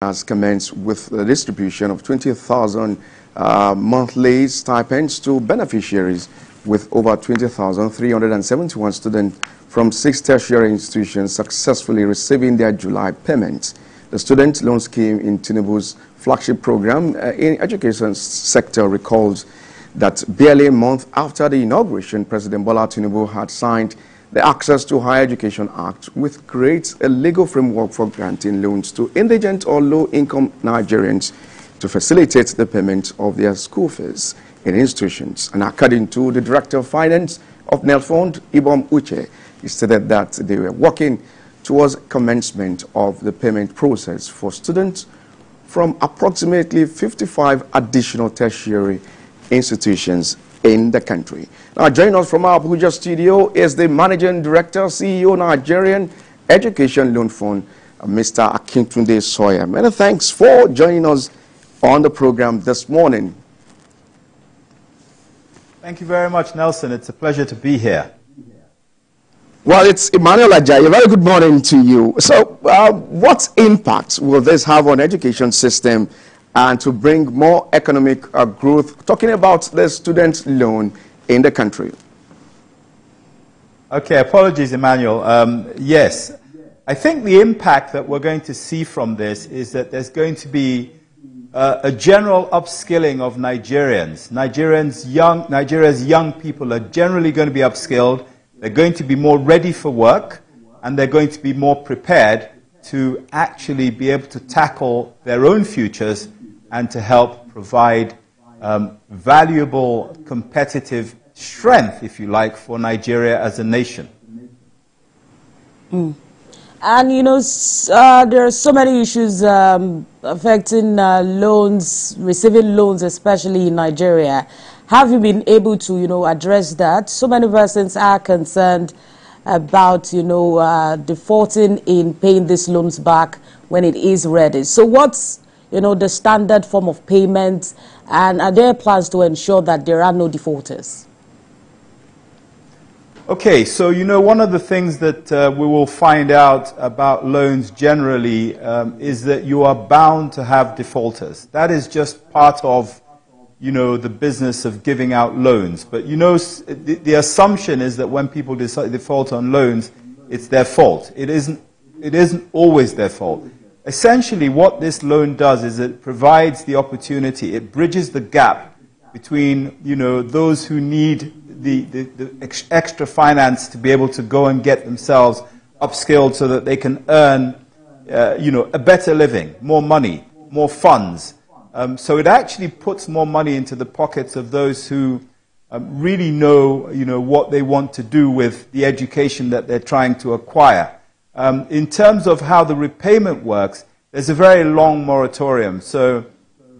has commenced with the distribution of 20,000 monthly stipends to beneficiaries, with over 20,371 students from 6 tertiary institutions successfully receiving their July payments. The student loan scheme in Tinubu's flagship program in education sector recalls that barely a month after the inauguration, President Bola Tinubu had signed the Access to Higher Education Act, which creates a legal framework for granting loans to indigent or low-income Nigerians to facilitate the payment of their school fees in institutions. And according to the Director of Finance of NELFund, Ibom Uche, he stated that they were working towards commencement of the payment process for students from approximately 55 additional tertiary institutions in the country. Now, joining us from our Abuja studio is the Managing Director, CEO, Nigerian Education Loan Fund, Mr. Akintunde Sawyer. Many thanks for joining us on the program this morning. Thank you very much, Nelson. It's a pleasure to be here. Well, it's Emmanuel Ajayi. A very good morning to you. So, what impact will this have on education system and to bring more economic growth, talking about the student loan in the country? Okay, apologies, Emmanuel. Yes, I think the impact that we're going to see from this is that there's going to be a general upskilling of Nigerians. Nigeria's young people are generally going to be upskilled. They're going to be more ready for work, and they're going to be more prepared to actually be able to tackle their own futures and to help provide valuable competitive strength, if you like, for Nigeria as a nation. And, you know, there are so many issues affecting loans, receiving loans, especially in Nigeria. Have you been able to, you know, address that? So many persons are concerned about, you know, defaulting in paying these loans back when it is ready. So what's, you know, the standard form of payment, and are there plans to ensure that there are no defaulters? Okay, so, you know, one of the things that we will find out about loans generally is that you are bound to have defaulters. That is just part of, you know, the business of giving out loans. But, you know, the assumption is that when people default on loans, it's their fault. It isn't always their fault. Essentially, what this loan does is it provides the opportunity, it bridges the gap between, you know, those who need the extra finance to be able to go and get themselves upskilled so that they can earn, you know, a better living, more money, more funds. So it actually puts more money into the pockets of those who really know, you know, what they want to do with the education that they're trying to acquire. In terms of how the repayment works, there's a very long moratorium. So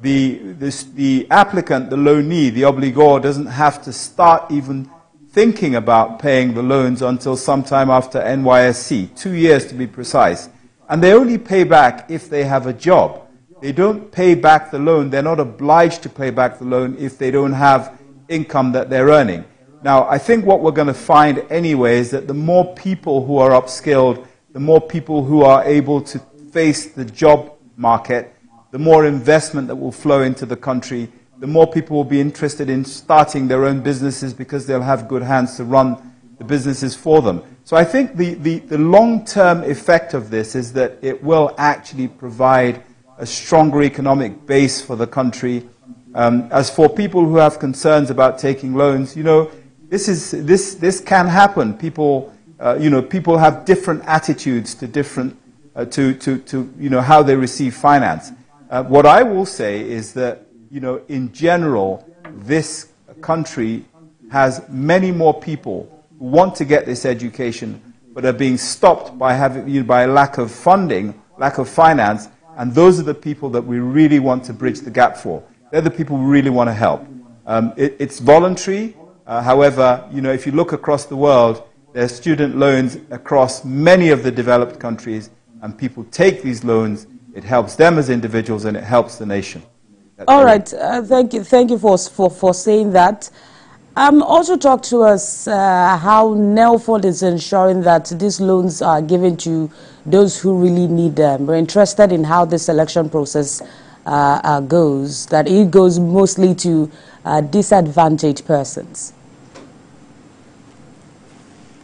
the applicant, the loanee, the obligor, doesn't have to start even thinking about paying the loans until sometime after NYSC, 2 years to be precise. And they only pay back if they have a job. They don't pay back the loan. They're not obliged to pay back the loan if they don't have income that they're earning. Now, I think what we're going to find anyway is that the more people who are upskilled, the more people who are able to face the job market, the more investment that will flow into the country, the more people will be interested in starting their own businesses because they'll have good hands to run the businesses for them. So I think the long-term effect of this is that it will actually provide a stronger economic base for the country. As for people who have concerns about taking loans, you know, this can happen. People, you know, people have different attitudes to different, you know, how they receive finance. What I will say is that, you know, in general, this country has many more people who want to get this education, but are being stopped by by lack of funding, lack of finance, and those are the people that we really want to bridge the gap for. They're the people we really want to help. It's voluntary. However, you know, if you look across the world, there are student loans across many of the developed countries, and people take these loans. It helps them as individuals, and it helps the nation. All right. Thank you for saying that. Also talk to us how NELFund is ensuring that these loans are given to those who really need them. We're interested in how the selection process goes, that it goes mostly to disadvantaged persons.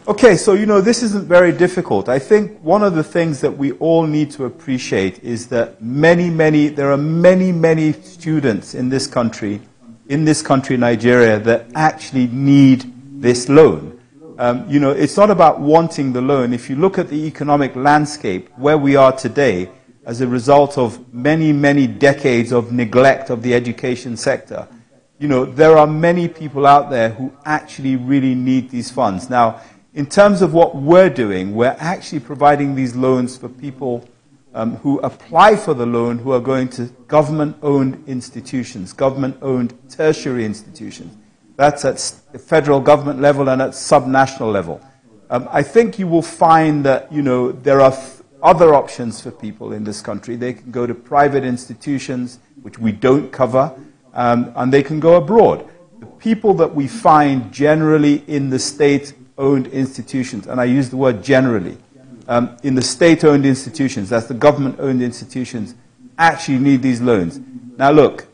Okay, so this isn't very difficult. I think one of the things that we all need to appreciate is that there are many students in this country, Nigeria, that actually need this loan. It's not about wanting the loan. If you look at the economic landscape where we are today, as a result of many decades of neglect of the education sector, there are many people out there who actually really need these funds. Now, in terms of what we're doing, we're actually providing these loans for people who apply for the loan who are going to government-owned institutions, government-owned tertiary institutions. That's at the federal government level and at subnational level. I think you will find that, there are other options for people in this country. They can go to private institutions, which we don't cover, and they can go abroad. The people that we find generally in the state-owned institutions, and I use the word generally, in the state-owned institutions, that's the government-owned institutions, actually need these loans. Now look,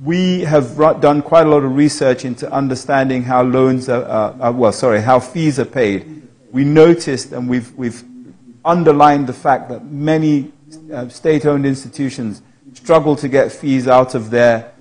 we have done quite a lot of research into understanding how loans how fees are paid. We noticed, and we've underlined the fact that many state-owned institutions struggle to get fees out of their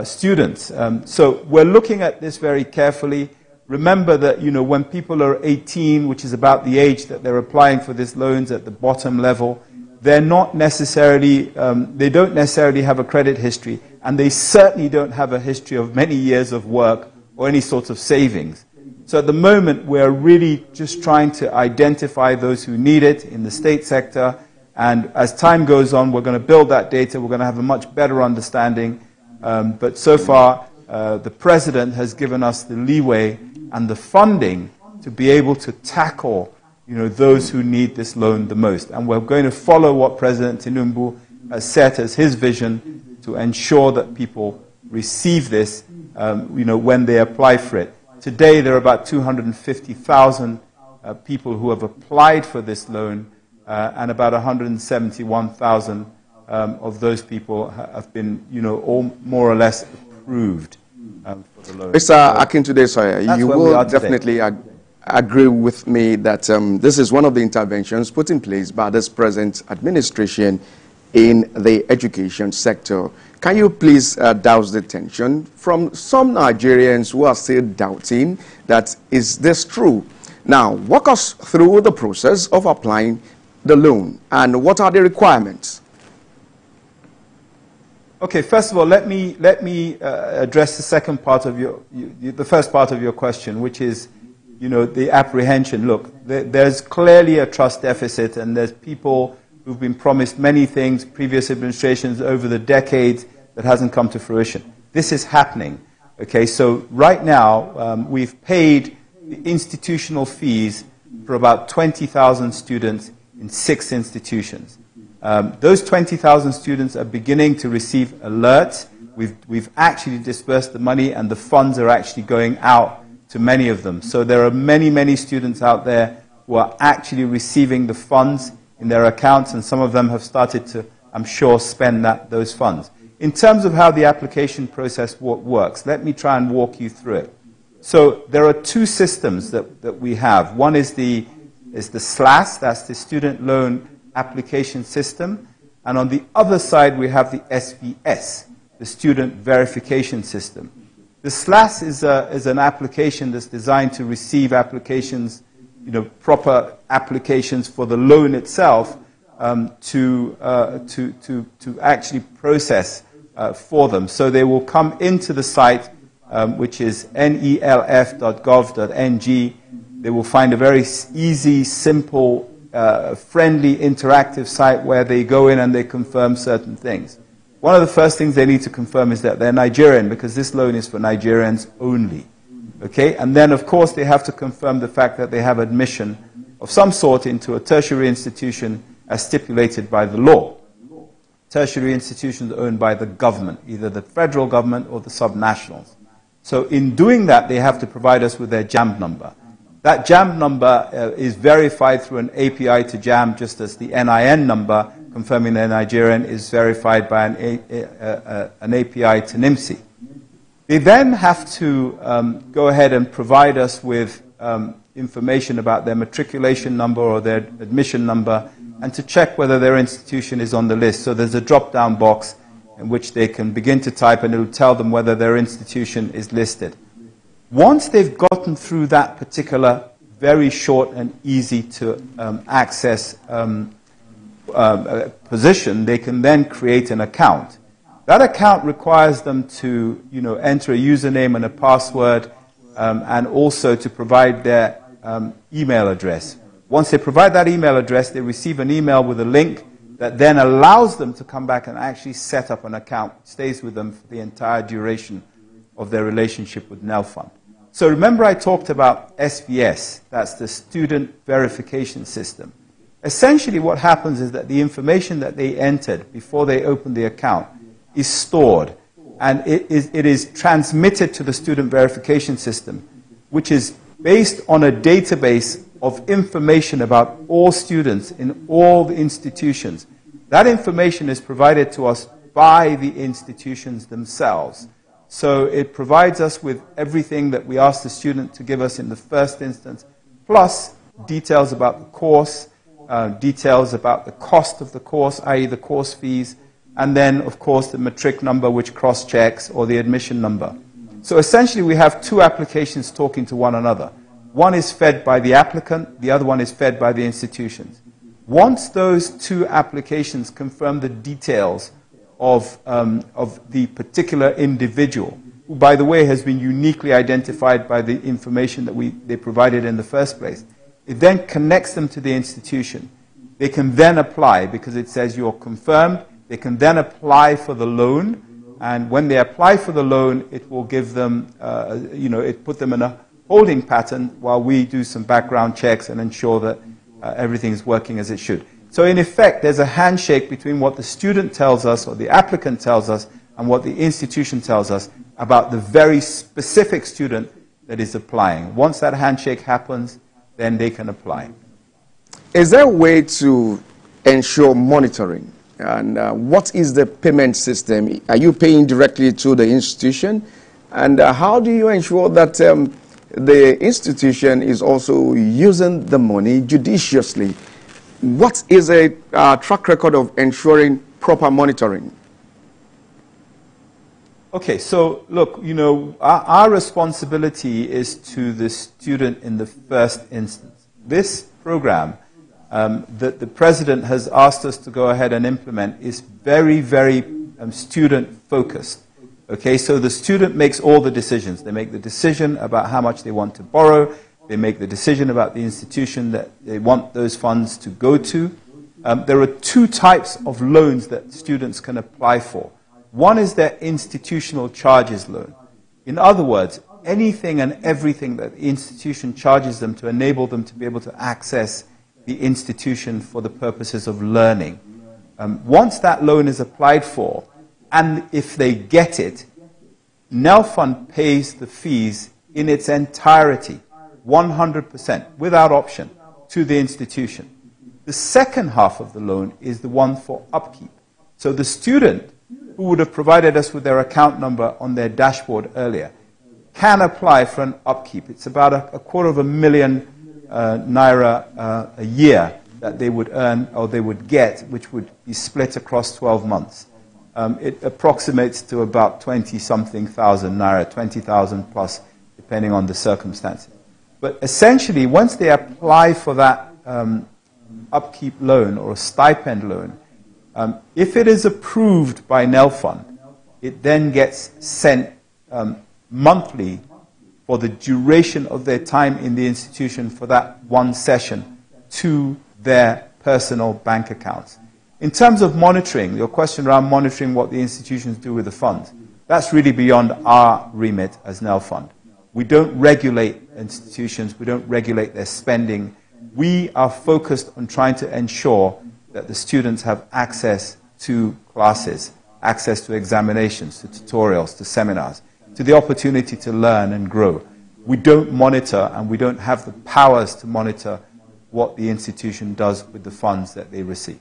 students. So we're looking at this very carefully. Remember that, when people are 18, which is about the age that they're applying for these loans at the bottom level, they're not necessarily, they don't necessarily have a credit history, and they certainly don't have a history of many years of work or any sort of savings. So at the moment, we're really just trying to identify those who need it in the state sector, and as time goes on, we're going to build that data, we're going to have a much better understanding, but so far, the President has given us the leeway and the funding to be able to tackle, those who need this loan the most. And we're going to follow what President Tinubu has set as his vision to ensure that people receive this, when they apply for it. Today, there are about 250,000 people who have applied for this loan, and about 171,000 of those people have been, all more or less approved. Mr. Akintunde Sawyer, you will definitely agree with me that this is one of the interventions put in place by this present administration in the education sector. Can you please douse the tension from some Nigerians who are still doubting that is this true? Now, walk us through the process of applying the loan and what are the requirements? Okay, first of all, let me address the second part of the first part of your question, which is, the apprehension. Look, there's clearly a trust deficit, and there's people who've been promised many things, previous administrations over the decades, that hasn't come to fruition. This is happening. Okay, so right now, we've paid the institutional fees for about 20,000 students in 6 institutions. Those 20,000 students are beginning to receive alerts. We've actually dispersed the money, and the funds are actually going out to many of them. So there are many students out there who are actually receiving the funds in their accounts, and some of them have started to, I'm sure, spend those funds. In terms of how the application process works, let me try and walk you through it. So there are 2 systems that we have. One is the SLAS, that's the Student Loan Application System, and on the other side we have the SVS, the Student Verification System. The SLAS is an application that's designed to receive applications, proper applications for the loan itself, to actually process for them. So they will come into the site, which is nelf.gov.ng. They will find a very easy, simple, friendly, interactive site where they go in and they confirm certain things. One of the first things they need to confirm is that they're Nigerian, because this loan is for Nigerians only. Okay? And then, of course, they have to confirm the fact that they have admission of some sort into a tertiary institution as stipulated by the law. Tertiary institutions owned by the government, either the federal government or the subnationals. So in doing that, they have to provide us with their JAMB number. That JAMB number is verified through an API to JAMB, just as the NIN number, confirming they're Nigerian, is verified by an API to NIMSI. They then have to go ahead and provide us with information about their matriculation number or their admission number, and to check whether their institution is on the list. So there's a drop-down box in which they can begin to type, and it will tell them whether their institution is listed. Once they've gotten through that particular very short and easy to access position, they can then create an account. That account requires them to, enter a username and a password, and also to provide their email address. Once they provide that email address, they receive an email with a link that then allows them to come back and actually set up an account. It stays with them for the entire duration of their relationship with NELFund. So remember I talked about SVS, that's the Student Verification System. Essentially what happens is that the information that they entered before they opened the account is stored, and it is transmitted to the Student Verification System, which is based on a database of information about all students in all the institutions. That information is provided to us by the institutions themselves. So it provides us with everything that we ask the student to give us in the first instance, plus details about the course, details about the cost of the course, i.e. the course fees, and then, of course, the matric number which cross-checks, or the admission number. So essentially we have two applications talking to one another. One is fed by the applicant, the other one is fed by the institutions. Once those two applications confirm the details of the particular individual, who, by the way, has been uniquely identified by the information that they provided in the first place, it then connects them to the institution. They can then apply, because it says you're confirmed. They can then apply for the loan, and when they apply for the loan, it will give them, it put them in a holding pattern while we do some background checks and ensure that everything is working as it should. So in effect, there's a handshake between what the student tells us or the applicant tells us and what the institution tells us about the very specific student that is applying. Once that handshake happens, then they can apply. Is there a way to ensure monitoring? And what is the payment system? Are you paying directly to the institution? And how do you ensure that the institution is also using the money judiciously? What is a track record of ensuring proper monitoring? Okay, so look, our responsibility is to the student in the first instance. This program that the President has asked us to go ahead and implement is very, very student-focused. Okay, so the student makes all the decisions. They make the decision about how much they want to borrow. They make the decision about the institution that they want those funds to go to. There are two types of loans that students can apply for. One is their institutional charges loan. In other words, anything and everything that the institution charges them to enable them to be able to access the institution for the purposes of learning. Once that loan is applied for, and if they get it, NELFund pays the fees in its entirety, 100%, without option, to the institution. The second half of the loan is the one for upkeep. So the student, who would have provided us with their account number on their dashboard earlier, can apply for an upkeep. It's about a $250,000 naira a year that they would earn, or they would get, which would be split across 12 months. It approximates to about 20-something thousand naira, 20,000 plus, depending on the circumstances. But essentially, once they apply for that upkeep loan or a stipend loan, if it is approved by NELFund, it then gets sent monthly for the duration of their time in the institution for that one session to their personal bank accounts. In terms of monitoring, your question around monitoring what the institutions do with the funds, that's really beyond our remit as NELFund. We don't regulate institutions, we don't regulate their spending. We are focused on trying to ensure that the students have access to classes, access to examinations, to tutorials, to seminars. to the opportunity to learn and grow. We don't monitor, and we don't have the powers to monitor what the institution does with the funds that they receive.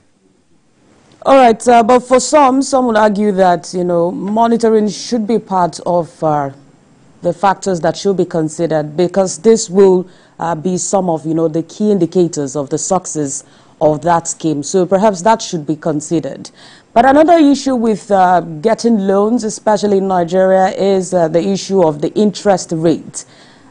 All right, but for some would argue that, monitoring should be part of the factors that should be considered, because this will be some of, the key indicators of the success of that scheme. So perhaps that should be considered. But another issue with getting loans, especially in Nigeria, is the issue of the interest rate.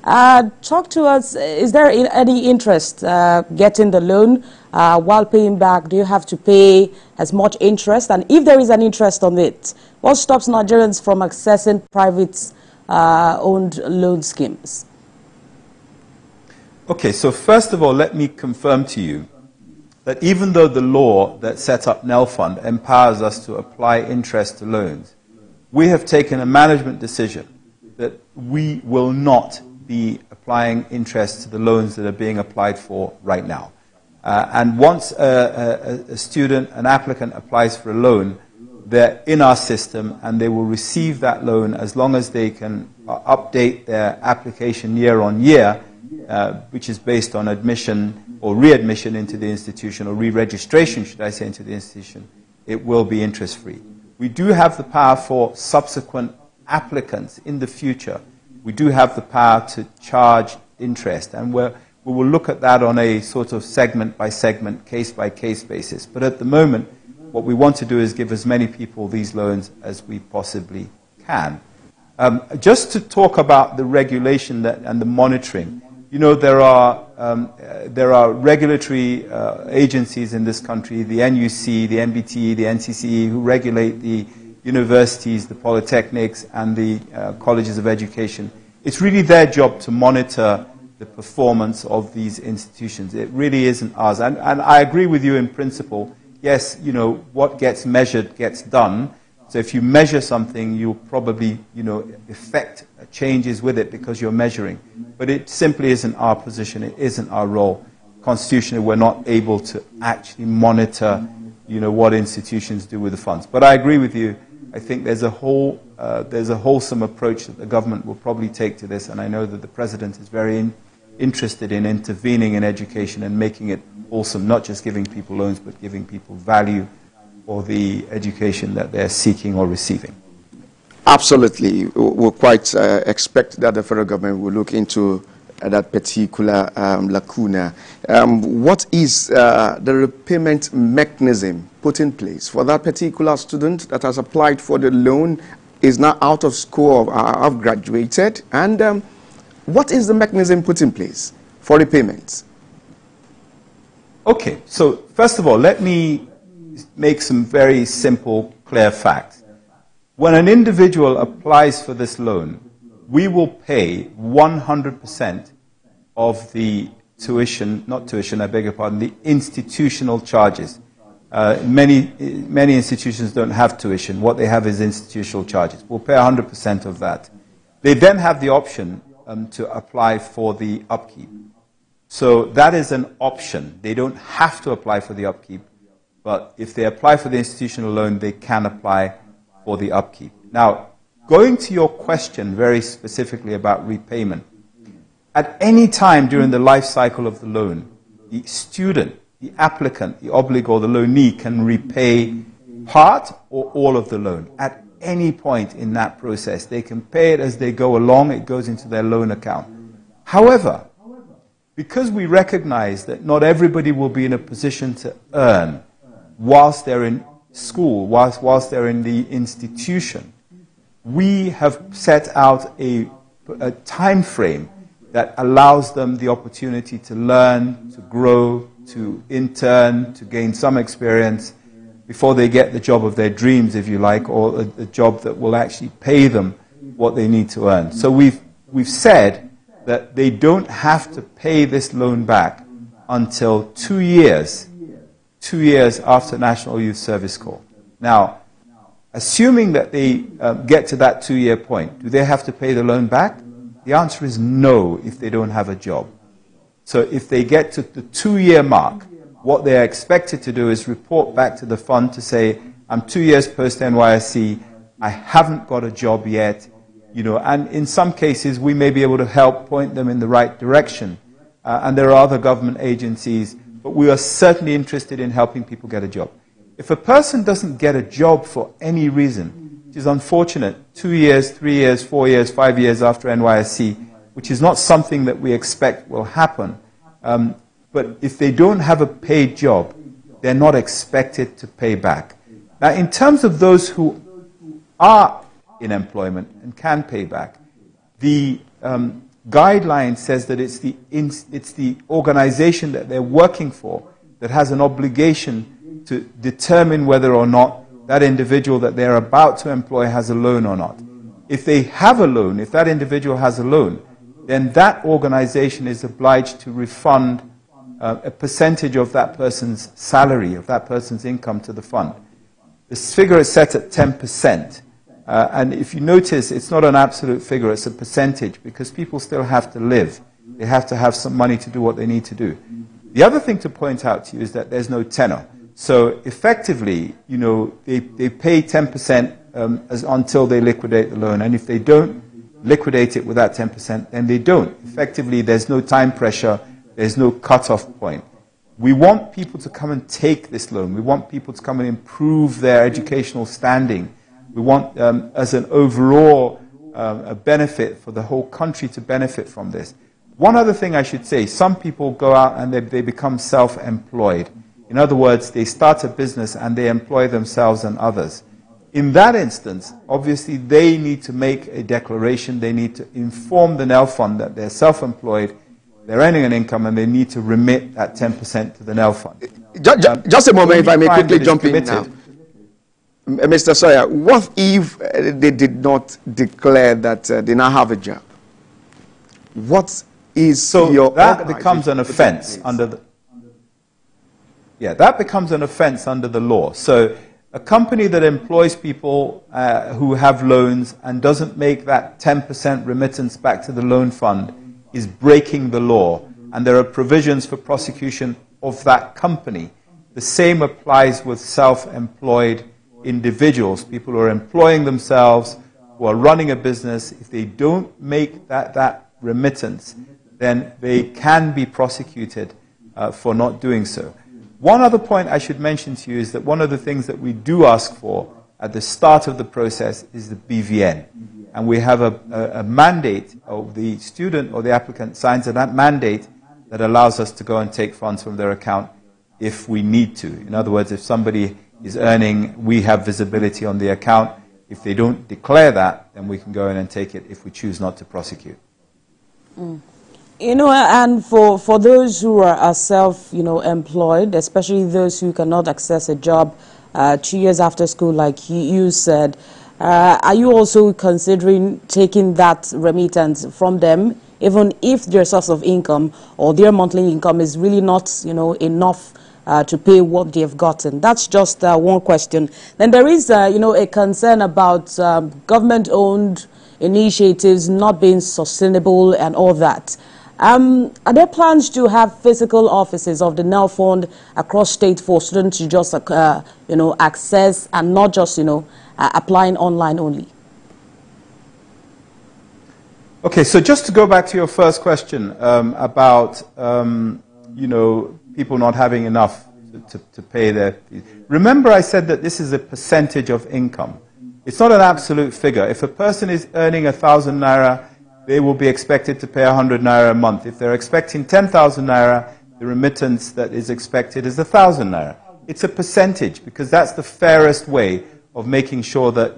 Talk to us, is there any interest getting the loan while paying back? Do you have to pay as much interest? And if there is an interest on it, what stops Nigerians from accessing private owned loan schemes? Okay, so first of all, let me confirm to you that even though the law that set up NELFund empowers us to apply interest to loans, we have taken a management decision that we will not be applying interest to the loans that are being applied for right now. And once a student, an applicant applies for a loan, they're in our system and they will receive that loan as long as they can update their application year on year, which is based on admission or readmission into the institution, or re-registration, should I say, into the institution. It will be interest-free. We do have the power for subsequent applicants in the future. We do have the power to charge interest, and we will look at that on a sort of segment-by-segment, case-by-case basis. But at the moment, what we want to do is give as many people these loans as we possibly can. Just to talk about the regulation and the monitoring, there are regulatory agencies in this country, the NUC, the NBT, the NCCE, who regulate the universities, the polytechnics, and the colleges of education. It's really their job to monitor the performance of these institutions. It really isn't ours. And I agree with you in principle. Yes, what gets measured gets done. So if you measure something, you'll probably, effect changes with it because you're measuring. But it simply isn't our position. It isn't our role. Constitutionally, we're not able to actually monitor, what institutions do with the funds. But I agree with you. I think there's a wholesome approach that the government will probably take to this, and I know that the President is very interested in intervening in education and making it wholesome, not just giving people loans, but giving people value for the education that they're seeking or receiving. Absolutely. We'll quite expect that the federal government will look into that particular lacuna. What is the repayment mechanism put in place for that particular student that has applied for the loan, is now out of school or have graduated? And what is the mechanism put in place for repayments? Okay, so first of all, let me make some very simple, clear facts. When an individual applies for this loan, we will pay 100% of the tuition, not tuition, I beg your pardon, the institutional charges. Many institutions don't have tuition. What they have is institutional charges. We'll pay 100% of that. They then have the option to apply for the upkeep. So that is an option. They don't have to apply for the upkeep, but if they apply for the institutional loan, they can apply for the upkeep. Now, going to your question very specifically about repayment, at any time during the life cycle of the loan, the student, the applicant, the obligor, the loanee can repay part or all of the loan. At any point in that process, they can pay it as they go along. It goes into their loan account. However, because we recognize that not everybody will be in a position to earn whilst they're in school, whilst they're in the institution, we have set out a time frame that allows them the opportunity to learn, to grow, to intern, to gain some experience before they get the job of their dreams, if you like, or a job that will actually pay them what they need to earn. So we've said that they don't have to pay this loan back until 2 years after National Youth Service Corps. Now, assuming that they get to that 2-year point, do they have to pay the loan back? The answer is no if they don't have a job. So if they get to the 2-year mark, what they're expected to do is report back to the fund to say, I'm 2 years post-NYSC, I haven't got a job yet, you know, and in some cases we may be able to help point them in the right direction. And there are other government agencies, but we are certainly interested in helping people get a job. If a person doesn't get a job for any reason, which is unfortunate, 2 years, 3 years, 4 years, 5 years after NYSC, which is not something that we expect will happen, but if they don't have a paid job, they're not expected to pay back. Now, in terms of those who are in employment and can pay back, the guideline says that it's the organization that they're working for that has an obligation to determine whether or not that individual that they're about to employ has a loan or not. If they have a loan, if that individual has a loan, then that organization is obliged to refund a percentage of that person's salary, of that person's income to the fund. This figure is set at 10%. And if you notice, it's not an absolute figure, it's a percentage, because people still have to live. They have to have some money to do what they need to do. The other thing to point out to you is that there's no tenor. So effectively, you know, they pay 10% until they liquidate the loan. And if they don't liquidate it with that 10%, then they don't. Effectively, there's no time pressure. There's no cutoff point. We want people to come and take this loan. We want people to come and improve their educational standing. We want, as an overall a benefit for the whole country to benefit from this. One other thing I should say, some people go out and they become self-employed. In other words, they start a business and they employ themselves and others. In that instance, obviously, they need to make a declaration. They need to inform the NELFund that they're self-employed, they're earning an income, and they need to remit that 10% to the NELFund. Just a moment, if I may quickly jump in now. Mr. Sawyer, what if they did not declare that they now have a job? What is so that becomes an offense under the... Yeah, that becomes an offense under the law. So a company that employs people who have loans and doesn't make that 10% remittance back to the loan fund is breaking the law, and there are provisions for prosecution of that company. The same applies with self-employed individuals, people who are employing themselves, who are running a business. If they don't make that remittance, then they can be prosecuted for not doing so. One other point I should mention to you is that one of the things that we do ask for at the start of the process is the BVN. And we have a mandate, of the student or the applicant signs that mandate that allows us to go and take funds from their account if we need to. In other words, if somebody is earning, we have visibility on the account. If they don't declare that, then we can go in and take it if we choose not to prosecute. You know, and for those who are self-employed, especially those who cannot access a job 2 years after school, like you said, are you also considering taking that remittance from them, even if their source of income or their monthly income is really not, enough to pay what they've gotten? That's just one question. Then there is, a concern about government-owned initiatives not being sustainable and all that. Are there plans to have physical offices of the NELFund across state for students to just, access and not just, applying online only? Okay, so just to go back to your first question about, people not having enough to pay their fees. Remember I said that this is a percentage of income. It's not an absolute figure. If a person is earning 1,000 naira, they will be expected to pay 100 naira a month. If they're expecting 10,000 naira, the remittance that is expected is 1,000 naira. It's a percentage because that's the fairest way of making sure that,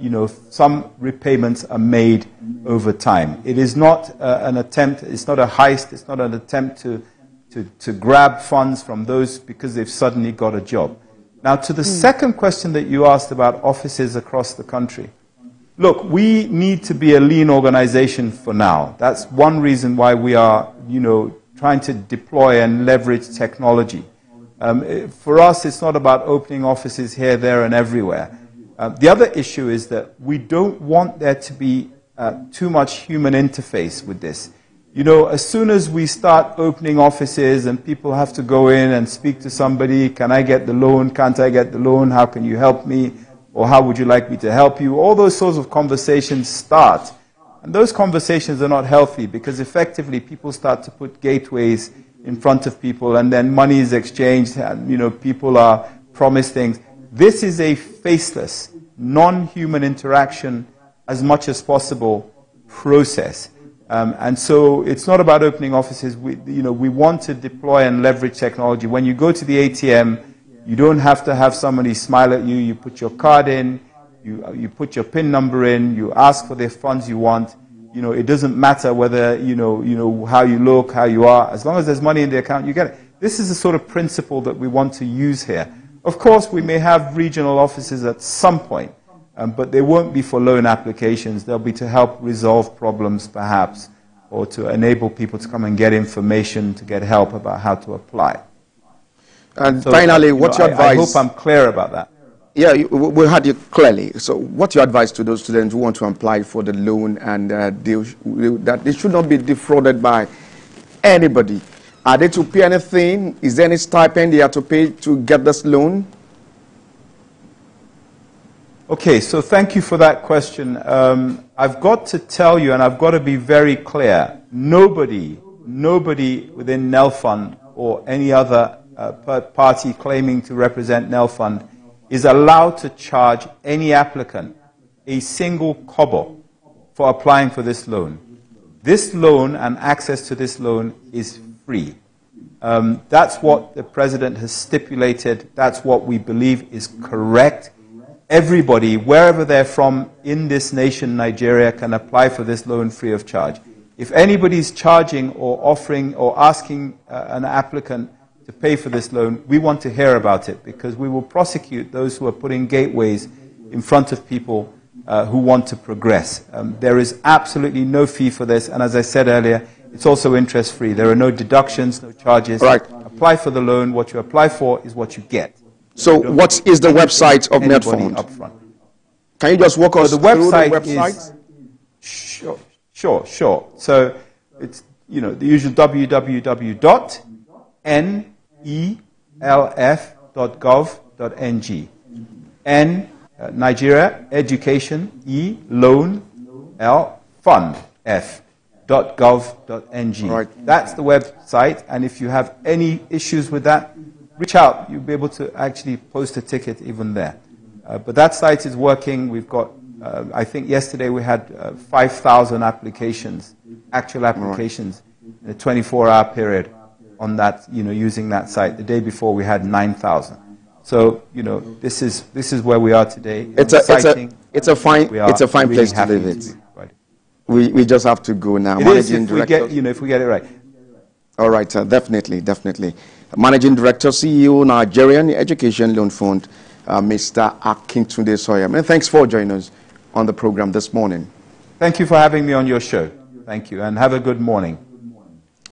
some repayments are made over time. It is not an attempt, it's not a heist, it's not an attempt to grab funds from those because they've suddenly got a job. Now, to the second question that you asked about offices across the country. Look, we need to be a lean organization for now. That's one reason why we are, trying to deploy and leverage technology. For us, it's not about opening offices here, there, and everywhere. The other issue is that we don't want there to be too much human interface with this. As soon as we start opening offices and people have to go in and speak to somebody, can I get the loan, can't I get the loan, how can you help me, or how would you like me to help you, all those sorts of conversations start. And those conversations are not healthy because effectively people start to put gateways in front of people and then money is exchanged and, you know, people are promised things. This is a faceless, non-human interaction as much as possible process. And so it's not about opening offices. We want to deploy and leverage technology. When you go to the ATM, you don't have to have somebody smile at you. You put your card in, you put your PIN number in, you ask for the funds you want. You know, it doesn't matter whether, you know how you look, how you are. As long as there's money in the account, you get it. This is the sort of principle that we want to use here. Of course, we may have regional offices at some point, but they won't be for loan applications. They'll be to help resolve problems, perhaps, or to enable people to come and get information, to get help about how to apply. And so, finally, what's your advice? I hope I'm clear about that. Yeah, we heard you clearly. So what's your advice to those students who want to apply for the loan and that they should not be defrauded by anybody? Are they to pay anything? Is there any stipend they have to pay to get this loan? Okay, so thank you for that question. I've got to tell you, and I've got to be very clear, nobody within NELFund or any other party claiming to represent NELFund is allowed to charge any applicant a single kobo for applying for this loan. This loan and access to this loan is free. That's what the President has stipulated. That's what we believe is correct. Everybody, wherever they're from in this nation, Nigeria, can apply for this loan free of charge. If anybody's charging or offering or asking an applicant to pay for this loan, we want to hear about it because we will prosecute those who are putting gateways in front of people who want to progress. There is absolutely no fee for this, and as I said earlier, it's also interest-free. There are no deductions, no charges. Right. Apply for the loan. What you apply for is what you get. So what is the website of NELFund? Can you just walk us through the website? Sure. So it's, you know, the usual www.nelf.gov.ng. N, Nigeria, Education, E, Loan, L, Fund, F.gov.ng. Right. That's the website, and if you have any issues with that, reach out. You'll be able to actually post a ticket even there. But that site is working. We've got, I think yesterday we had 5,000 applications, actual applications, in a 24-hour period on that, you know, using that site. The day before we had 9,000. So, you know, this is where we are today. It's a fine place to live. We just have to go now. It is if we get it right. All right, definitely. Managing Director, CEO, Nigerian Education Loan Fund, Mr. Akintunde Sawyer. Many thanks for joining us on the program this morning. Thank you for having me on your show. Thank you, and have a good morning.